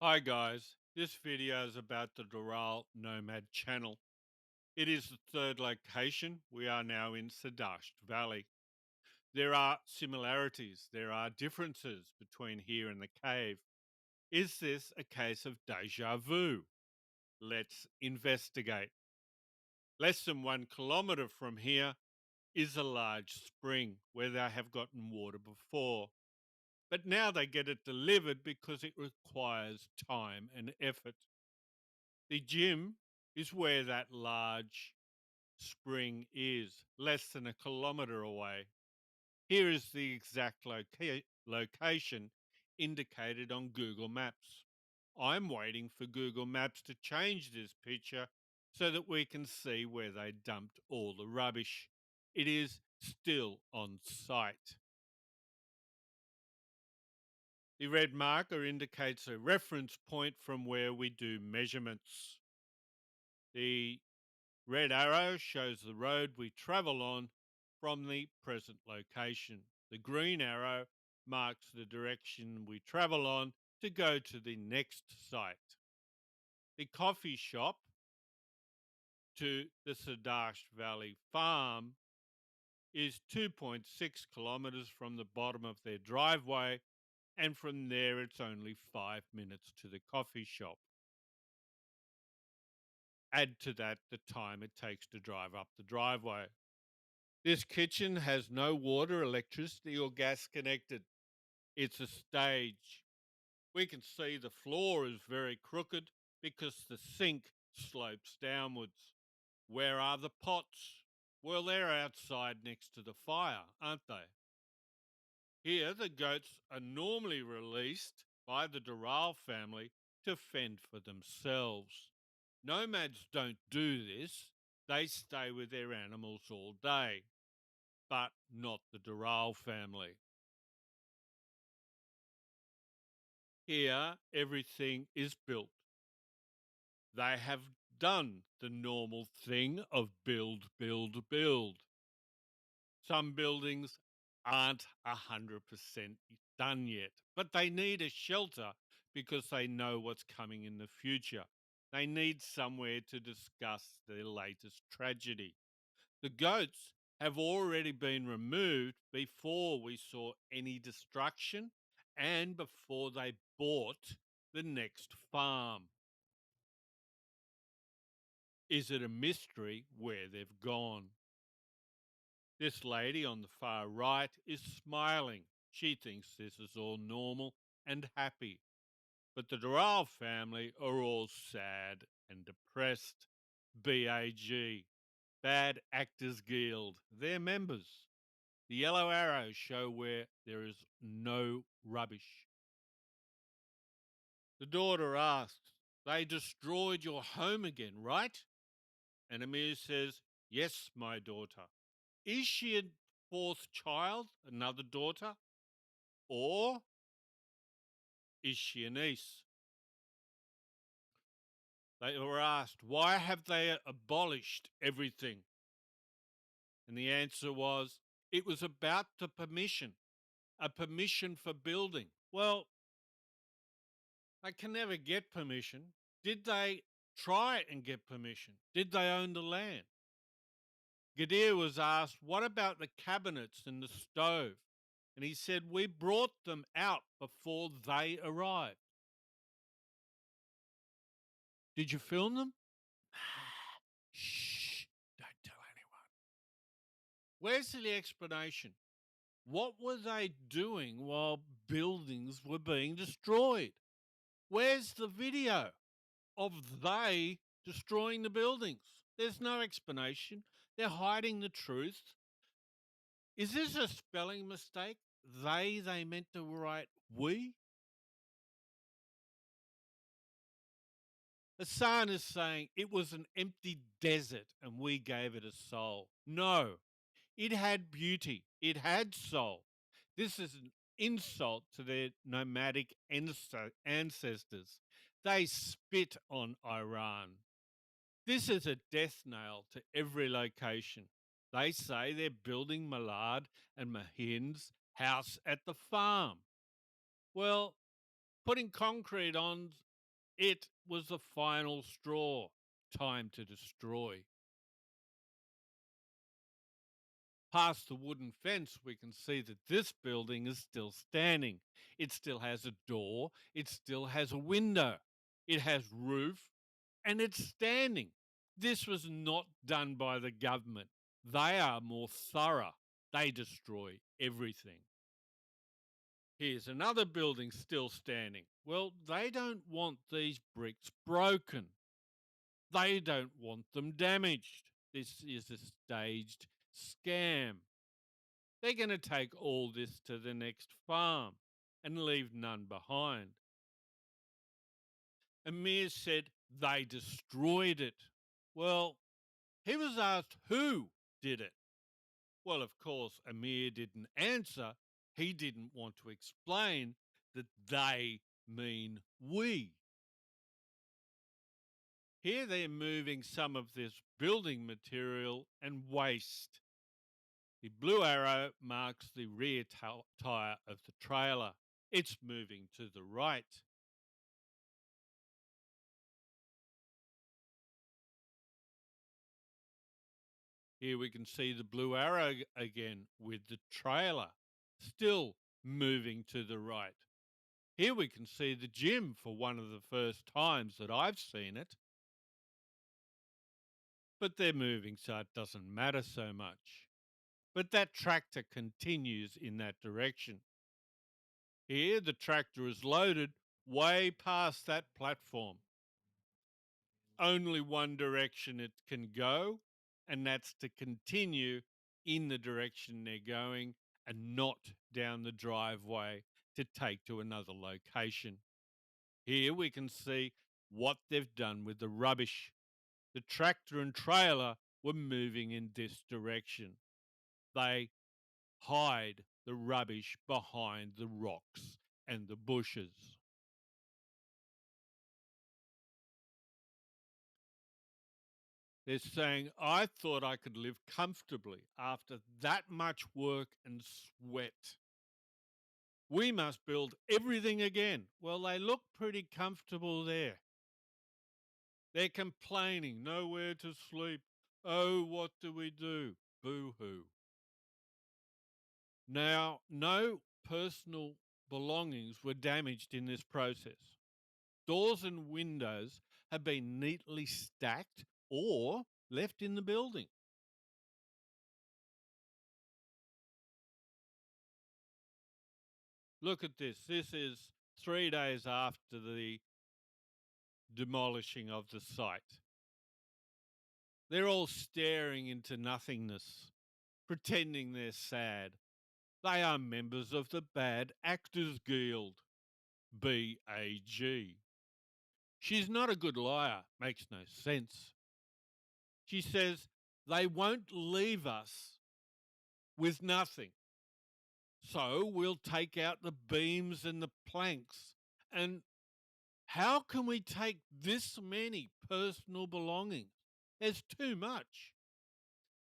Hi guys, this video is about the Daral Nomad channel. It is the third location. We are now in Sardasht Valley. There are similarities, there are differences between here and the cave. Is this a case of deja vu? Let's investigate. Less than 1 kilometre from here is a large spring where they have gotten water before. But now they get it delivered because it requires time and effort. The gym is where that large spring is, less than 1 kilometre away. Here is the exact location indicated on Google Maps. I'm waiting for Google Maps to change this picture so that we can see where they dumped all the rubbish. It is still on site. The red marker indicates a reference point from where we do measurements. The red arrow shows the road we travel on from the present location. The green arrow marks the direction we travel on to go to the next site. The coffee shop to the Sardasht Valley farm is 2.6 kilometres from the bottom of their driveway, and from there it's only 5 minutes to the coffee shop. Add to that the time it takes to drive up the driveway. This kitchen has no water, electricity, or gas connected. It's a stage. We can see the floor is very crooked because the sink slopes downwards. Where are the pots? Well, they're outside next to the fire, aren't they? Here, the goats are normally released by the Daral family to fend for themselves. Nomads don't do this, they stay with their animals all day, but not the Daral family. Here, everything is built. They have done the normal thing of build, build, build. Some buildings aren't 100% done yet, but they need a shelter because they know what's coming in the future. They need somewhere to discuss their latest tragedy. The goats have already been removed before we saw any destruction and before they bought the next farm. Is it a mystery where they've gone? This lady on the far right is smiling. She thinks this is all normal and happy. But the Doral family are all sad and depressed. BAG, Bad Actors Guild, they're members. The yellow arrows show where there is no rubbish. The daughter asks, "They destroyed your home again, right?" And Amir says, "Yes, my daughter." Is she a fourth child, another daughter? Or is she a niece? They were asked, "Why have they abolished everything?" And the answer was, it was about the permission, a permission for building. Well, they can never get permission. Did they try and get permission? Did they own the land? Gadir was asked, "What about the cabinets and the stove?" And he said, "We brought them out before they arrived." Did you film them? Shh, don't tell anyone. Where's the explanation? What were they doing while buildings were being destroyed? Where's the video of they destroying the buildings? There's no explanation. They're hiding the truth. Is this a spelling mistake? They meant to write we? Hassan is saying it was an empty desert and we gave it a soul. No, it had beauty, it had soul. This is an insult to their nomadic ancestors. They spit on Iran. This is a death nail to every location. They say they're building Malad and Mahin's house at the farm. Well, putting concrete on It was the final straw. Time to destroy. Past the wooden fence, we can see that this building is still standing. It still has a door, it still has a window, it has roof, and it's standing. This was not done by the government. They are more thorough. They destroy everything. Here's another building still standing. Well, they don't want these bricks broken. They don't want them damaged. This is a staged scam. They're going to take all this to the next farm and leave none behind. Amir said they destroyed it. Well, he was asked who did it. Well, of course, Amir didn't answer. He didn't want to explain that they mean we. Here they're moving some of this building material and waste. The blue arrow marks the rear tire of the trailer. It's moving to the right. Here we can see the blue arrow again with the trailer still moving to the right. Here we can see the gym for one of the first times that I've seen it. But they're moving, so it doesn't matter so much. But that tractor continues in that direction. Here, the tractor is loaded way past that platform. Only one direction it can go, and that's to continue in the direction they're going and not down the driveway to take to another location. Here we can see what they've done with the rubbish. The tractor and trailer were moving in this direction. They hide the rubbish behind the rocks and the bushes. They're saying, I thought I could live comfortably after that much work and sweat. We must build everything again. Well, they look pretty comfortable there. They're complaining, nowhere to sleep. Oh, what do we do? Boo hoo. Now, no personal belongings were damaged in this process. Doors and windows have been neatly stacked or left in the building. Look at this. This is 3 days after the demolishing of the site. They're all staring into nothingness, pretending they're sad. They are members of the Bad Actors Guild, BAG. She's not a good liar, makes no sense. She says they won't leave us with nothing. So we'll take out the beams and the planks. And how can we take this many personal belongings? There's too much.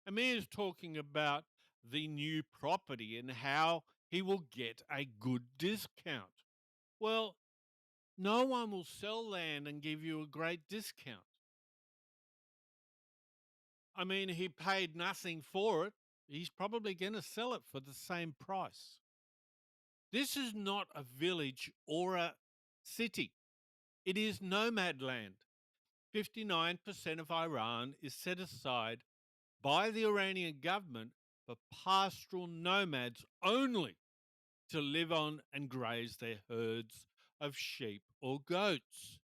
Amir's talking about the new property and how he will get a good discount. Well, no one will sell land and give you a great discount. I mean, he paid nothing for it. He's probably going to sell it for the same price. This is not a village or a city. It is nomad land. 59% of Iran is set aside by the Iranian government for pastoral nomads only to live on and graze their herds of sheep or goats.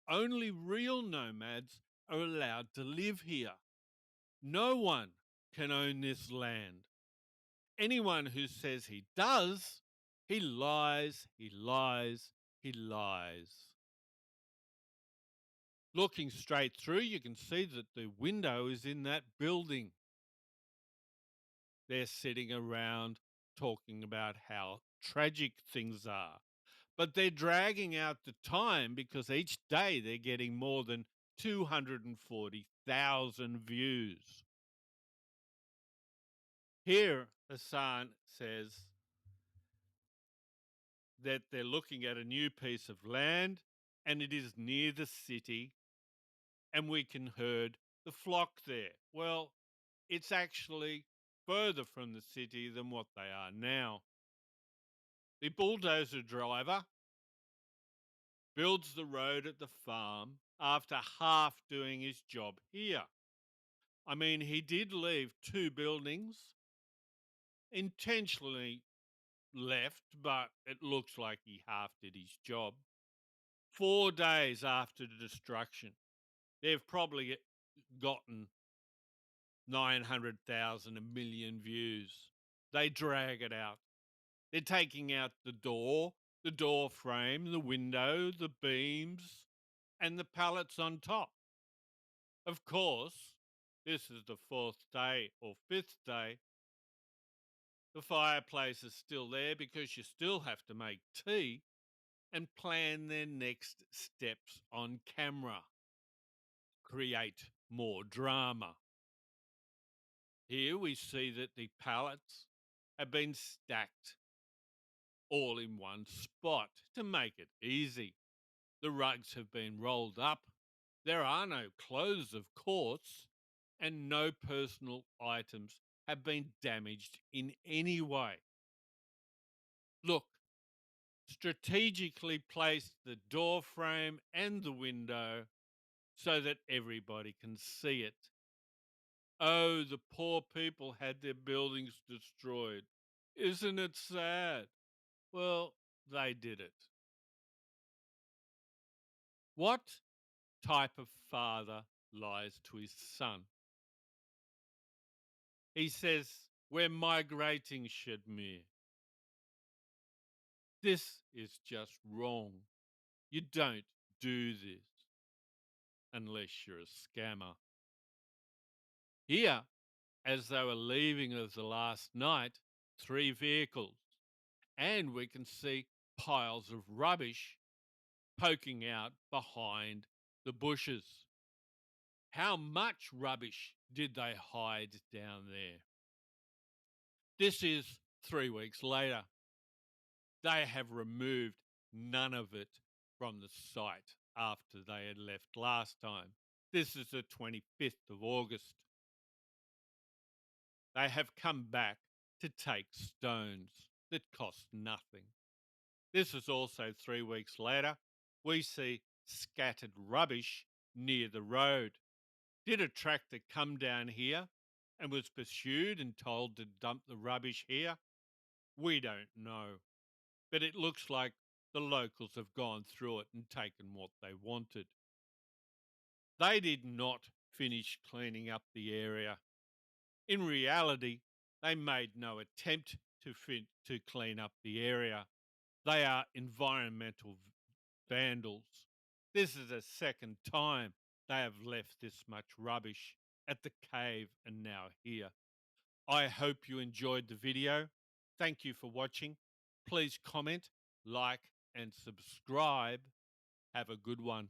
Only real nomads are allowed to live here. No one can own this land. Anyone who says he does, he lies, he lies, he lies. Looking straight through, you can see that the window is in that building. They're sitting around talking about how tragic things are. But they're dragging out the time because each day they're getting more than 240,000 views. Here, Hassan says that they're looking at a new piece of land and it is near the city, and we can herd the flock there. Well, it's actually further from the city than what they are now. The bulldozer driver builds the road at the farm after half doing his job here. I mean, he did leave two buildings, intentionally left, but it looks like he half did his job. 4 days after the destruction, they've probably gotten 900,000, a million views. They drag it out. They're taking out the door frame, the window, the beams, and the pallets on top. Of course, this is the fourth day or fifth day. The fireplace is still there because you still have to make tea and plan their next steps on camera, create more drama. Here we see that the pallets have been stacked all in one spot to make it easy. The rugs have been rolled up. There are no clothes, of course, and no personal items have been damaged in any way. Look, strategically place the door frame and the window so that everybody can see it. Oh, the poor people had their buildings destroyed. Isn't it sad? Well, they did it. What type of father lies to his son? He says, we're migrating, Shedmir. This is just wrong. You don't do this unless you're a scammer. Here, as they were leaving us the last night, three vehicles, and we can see piles of rubbish poking out behind the bushes. How much rubbish did they hide down there? This is 3 weeks later. They have removed none of it from the site after they had left last time. This is the 25th of August. They have come back to take stones that cost nothing. This is also 3 weeks later. We see scattered rubbish near the road. Did a tractor come down here and was pursued and told to dump the rubbish here? We don't know. But it looks like the locals have gone through it and taken what they wanted. They did not finish cleaning up the area. In reality, they made no attempt to clean up the area. They are environmental vandals. This is the second time they have left this much rubbish at the cave and now here. I hope you enjoyed the video. Thank you for watching. Please comment, like, and subscribe. Have a good one.